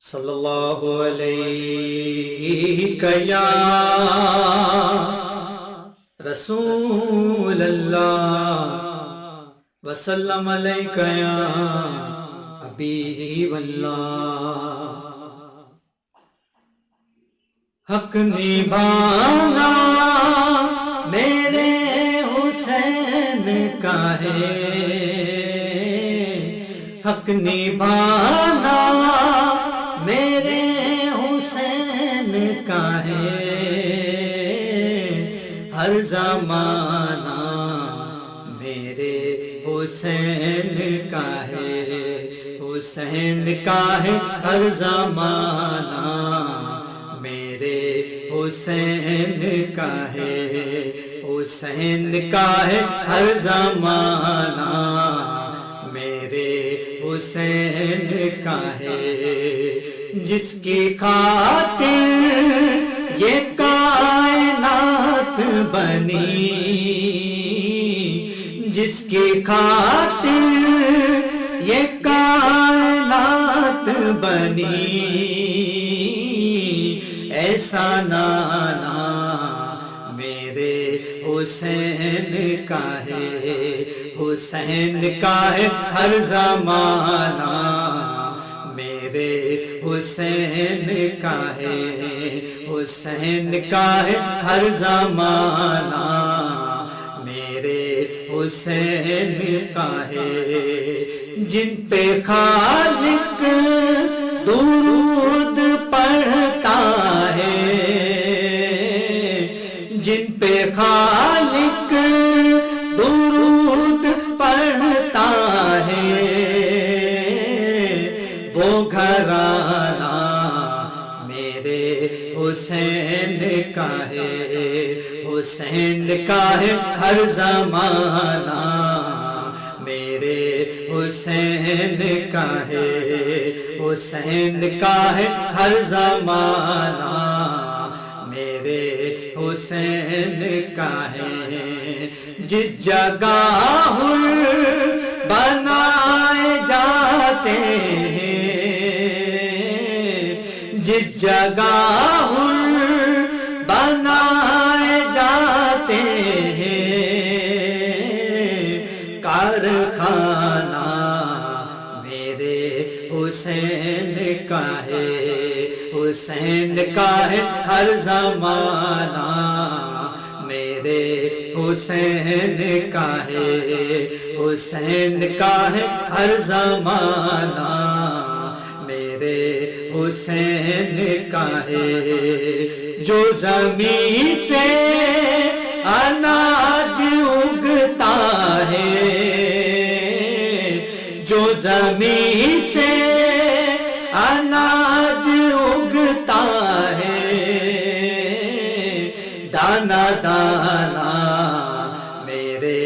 صلی اللہ علیہ یا رسول اللہ وسلم علیک یا حبیب اللہ۔ حق نبھانا میرے حسین کا ہے، حق نبھانا میرے حسین کا ہے، ہر زمانہ میرے حسین کا ہے، حسین کا ہے ہر زمانہ میرے حسین کا ہے، حسین کا ہے ہر زمانہ میرے حسین کا ہے، جس کی خاطر یہ کائنات بنی، جس کی خاطر یہ کائنات بنی، ایسا نانا میرے حسین کا ہے، حسین کا ہے ہر زمانہ میرے حسین کا ہے، حسین کا ہے ہر زمانہ میرے حسین کا ہے، جن پہ خالق درود پڑھتا ہے، جن پہ خالق درود پڑھتا ہے، وہ گھرانہ میرے حسین کا ہے، حسین کا ہے ہر زمانہ میرے حسین کا ہے، حسین کا ہے ہر زمانہ میرے حسین کا ہے، جس جگہ حر بنائے جاتے ہیں، جس جگہ حر بنائے جاتے ہیں، کارخانہ میرے حسین کا ہے، حسین کا ہے ہر زمانہ میرے حسین کا ہے، حسین کا ہے ہر زمانہ میرے حسین کا ہے، جو زمین سے اناج اگتا ہے، جو زمین سے اناج اگتا ہے، دانا دانا میرے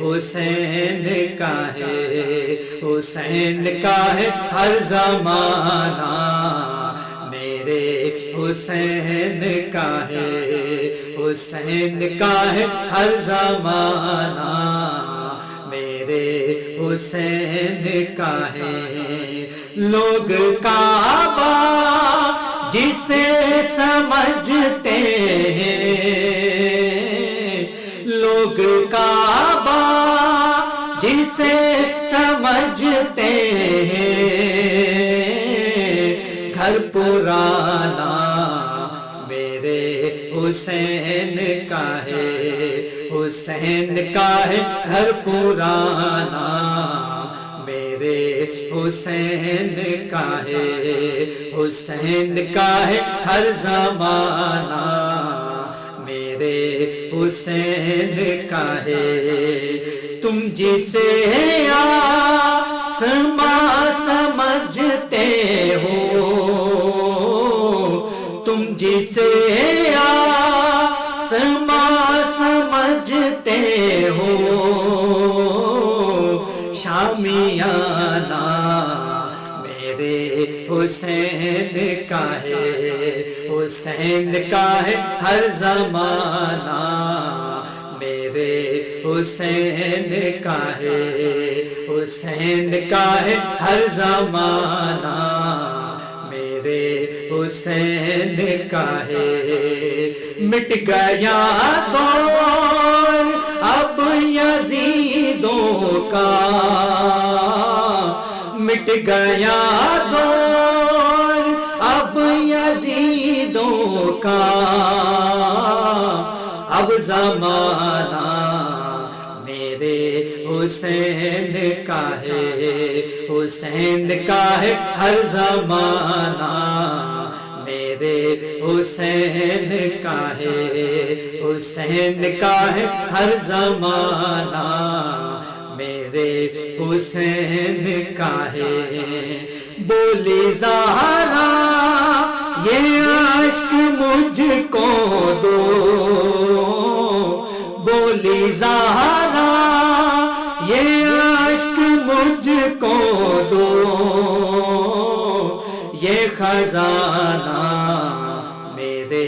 حسین کا ہے، حسین کا ہے ہر زمانہ میرے حسین کا ہے، حسین کا ہے ہر زمانہ میرے حسین کا ہے، لوگ کعبہ جسے سمجھتے ہیں، لوگ کعبہ جسے سمجھتے ہیں، گھر پرانا میرے حسین کا ہے، حسین کا ہے گھر پرانا میرے حسین کا ہے، حسین کا ہے ہر زمانہ میرے حسین کا ہے، تم جسے آسماں سمجھتے ہو، تم جسے آسماں سمجھتے ہو، شامیانہ میرے حسین کا ہے، حسین کا ہے ہر زمانہ میرے حسین کا ہے، حسین کا ہے ہر زمانہ میرے حسین کا ہے مٹ گیا دور اب یزیدوں کا مٹ گیا دور اب یزیدوں کا اب زمانہ میرے حسین کا ہے حسین کا ہے ہر زمانہ میرے حسین کا ہے حسین کا ہے ہر زمانہ میرے حسین کا ہے بولی زہرا یہ عشق مجھ کو دو بولی زہرا یہ عشق مجھ کو دو یہ خزانہ میرے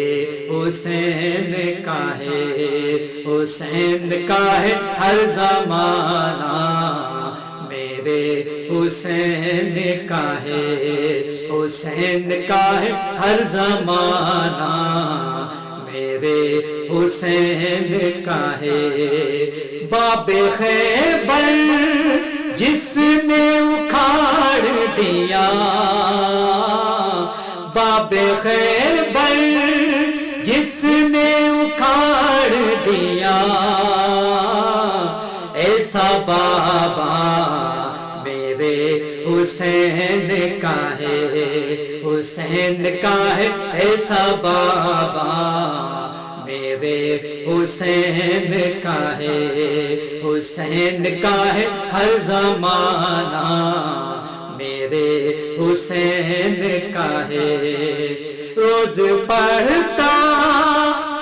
حسین کا ہے حسین کا ہے ہر زمانہ میرے حسین کا ہے حسین کا ہے ہر زمانہ میرے حسین کا ہے باب خیبر جس نے اکھاڑ دیا باب خیبر جس نے اکھاڑ دیا ایسا بابا میرے حسین کا ہے حسین کا ہے ایسا بابا میرے حسین کا ہے حسین کا ہے ہر زمانہ میرے حسین کا ہے روز پڑھتا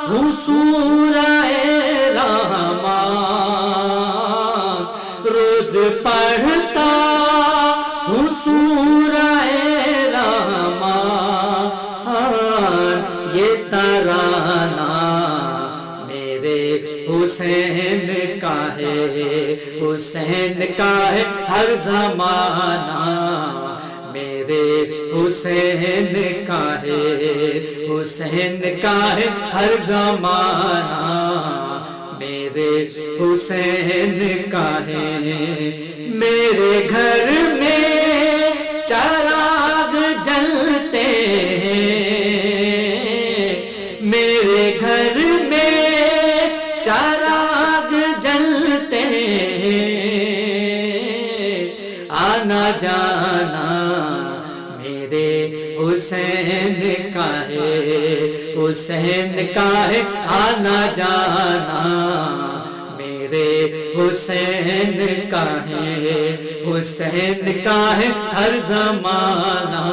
ہوں سورہ رحمان روز پڑھتا ہوں سورہ رحمان یہ ترانہ میرے حسین کا ہے حسین کا ہے ہر زمانہ میرے حسین کا ہے حسین کا ہے ہر زمانہ میرے حسین کا ہے میرے گھر میں چراغ جلتے ہیں میرے گھر میں چراغ جلتے ہیں آنا جانا میرے حسین کا ہے حسین کا ہے آنا جانا میرے حسین کا ہے حسین کا ہے ہر زمانہ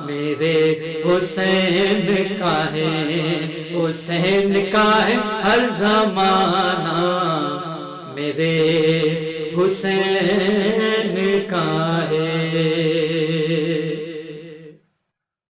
میرے حسین کا ہے حسین کا ہے ہر زمانہ میرے حسین کا ہے